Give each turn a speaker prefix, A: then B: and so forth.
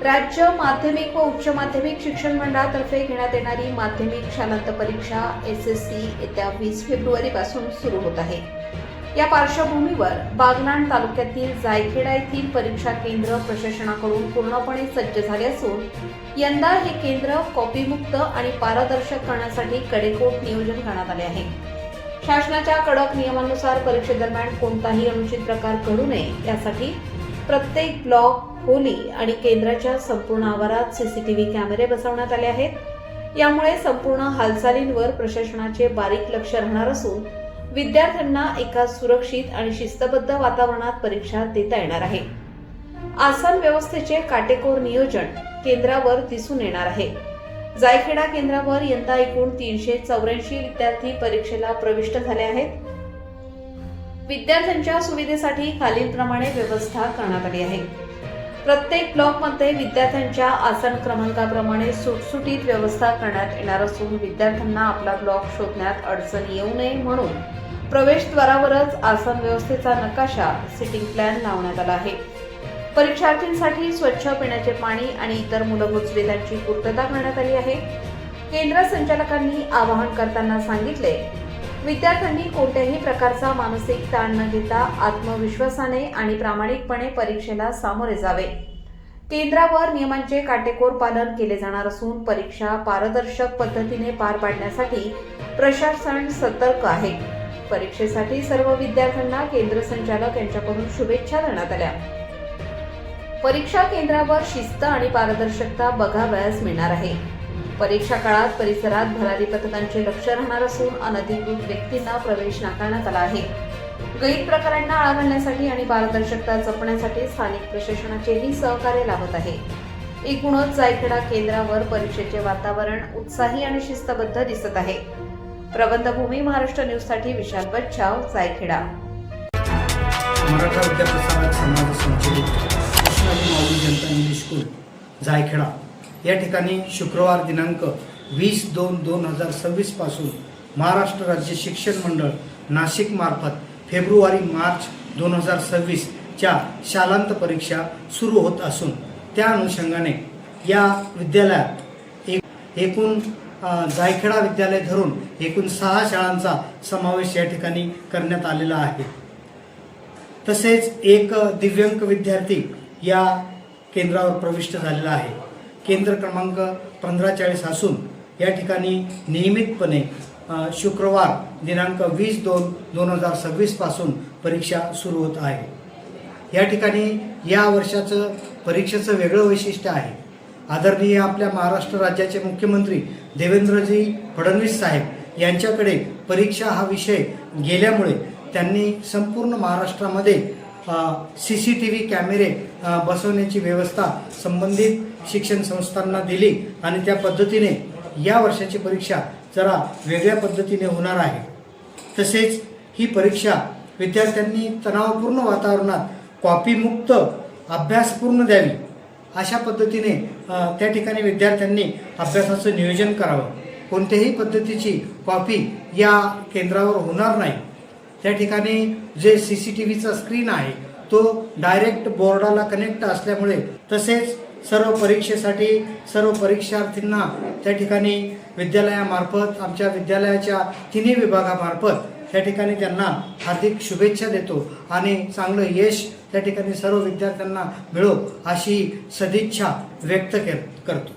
A: राज्य माध्यमिक व उच्च माध्यमिक शिक्षण मंडळातर्फे घेण्यात येणारी माध्यमिक शालांत परीक्षा SSC येत्या 20 फेब्रुवारीपासून सुरू होत आहे। या पार्श्वभूमीवर बागलाण तालुक्यातील जायखेडा येथील परीक्षा केंद्र प्रशासनाकडून पूर्णपणे सज्ज झाले असून यंदा हे केंद्र कॉपीमुक्त आणि पारदर्शक करण्यासाठी कडेकोट नियोजन करण्यात आले आहे। शासनाच्या कडक नियमानुसार परीक्षेदरम्यान कोणताही अनुचित प्रकार घडू नये यासाठी प्रत्येक ब्लॉक, खोली आणि केंद्राच्या संपूर्ण आवारात CCTV कॅमेरे बसवण्यात आले आहेत। यामुळे संपूर्ण हालचालींवर प्रशासनाचे बारीक लक्ष राहणार असून विद्यार्थ्यांना एका सुरक्षित आणि शिस्तबद्ध वातावरणात परीक्षा देता येणार आहे। आसन व्यवस्थेचे काटेकोर नियोजन केंद्रावर दिसून येणार आहे। जायखेडा केंद्रावर यंदा एकूण 384 विद्यार्थी परीक्षेला प्रविष्ट झाले आहेत। विद्यार्थ्यांच्या सुविधेसाठी खालीलप्रमाणे व्यवस्था करण्यात आली आहे। प्रत्येक ब्लॉकमध्ये विद्यार्थ्यांच्या आसन क्रमांकाप्रमाणे सुटसुटीत व्यवस्था करण्यात येणार असून विद्यार्थ्यांना आपला ब्लॉक शोधण्यात अडचण येऊ नये म्हणून प्रवेशद्वारावरच आसन व्यवस्थेचा नकाशा, सिटिंग प्लॅन लावण्यात आला आहे। परीक्षार्थींसाठी स्वच्छ पिण्याचे पाणी आणि इतर मूलभूत सुविधांची पूर्तता करण्यात आली आहे। केंद्र संचालकांनी आवाहन करताना सांगितले, विद्यार्थ्यांनी कोणत्याही प्रकारचा मानसिक ताण न घेता आत्मविश्वासाने आणि प्रामाणिकपणे परीक्षेला सामोरे जावे। केंद्रावर नियमांचे काटेकोर पालन केले जाणार असून परीक्षा पारदर्शक पद्धतीने पार पाडण्यासाठी प्रशासन सतर्क आहे। परीक्षेसाठी सर्व विद्यार्थ्यांना केंद्र संचालक यांच्याकडून शुभेच्छा देण्यात आल्या। परीक्षा केंद्रावर शिस्त आणि पारदर्शकता बघावयास मिळणार आहे। परीक्षा काळात परिसरात भरारी पथकांचे लक्ष राहणार असून अनधिकृत व्यक्तींना प्रवेश नाकारण्यात आला आहे। गैर प्रकारांना आळा घालण्यासाठी आणि पारदर्शकता जपण्यासाठी स्थानिक प्रशासनाचेही सहकार्य लाभत आहे। एकूणच जायखेडा केंद्रावर परीक्षेचे वातावरण उत्साही आणि शिस्तबद्ध दिसत आहे। प्रबंधभूमी महाराष्ट्र न्यूज साठी विशाल बच्छाव, जायखेडा।
B: मराठा विद्याप्रसारक समाज संचलित कृष्णाजी माऊली जनता इंग्लिश स्कूल जायखेडा या ठिकाणी शुक्रवार दिनांक 20/2/2026 पासून महाराष्ट्र राज्य शिक्षण मंडळ नाशिक मार्फत फेब्रुवारी-मार्च 2026 च्या शालांत परीक्षा सुरू होत असून त्या अनुषंगाने या विद्यालयात एकूण जायखेडा विद्यालय धरून एकूण 6 शाळांचा समावेश या ठिकाणी करण्यात आलेला आहे। तसेच एक दिव्यांग विद्यार्थी या केंद्रावर प्रविष्ट झालेला आहे। केंद्र क्रमांक 1540 असून या ठिकाणी नियमितपणे शुक्रवार दिनांक 20/2/2026 पासून परीक्षा सुरू होत आहे। या ठिकाणी या वर्षाचं परीक्षेचं वेगळं वैशिष्ट्य आहे। आदरणीय आपल्या महाराष्ट्र राज्याचे मुख्यमंत्री देवेंद्रजी फडणवीस साहेब यांच्याकडे परीक्षा हा विषय गेल्यामुळे त्यांनी संपूर्ण महाराष्ट्रामध्ये CCTV कॅमेरे बसवण्याची व्यवस्था संबंधित शिक्षण संस्थांना दिली आणि त्या पद्धतीने या वर्षाची परीक्षा जरा वेगळ्या पद्धतीने होणार आहे। तसेच ही परीक्षा विद्यार्थ्यांनी तणावपूर्ण वातावरणात कॉपीमुक्त अभ्यासपूर्ण द्यावी अशा पद्धतीने त्या ठिकाणी विद्यार्थ्यांनी अभ्यासाचं नियोजन करावं। कोणत्याही पद्धतीची कॉपी या केंद्रावर होणार नाही। त्या ठिकाणी जे CCTVचा स्क्रीन आहे तो डायरेक्ट बोर्डाला कनेक्ट असल्यामुळे तसेच सर्व परीक्षेसाठी सर्व परीक्षार्थींना त्या ठिकाणी विद्यालयामार्फत आमच्या विद्यालयाच्या तिन्ही विभागामार्फत त्या ठिकाणी त्यांना हार्दिक शुभेच्छा देतो आणि चांगलं यश त्या ठिकाणी सर्व विद्यार्थ्यांना मिळो अशी सदिच्छा व्यक्त करतो।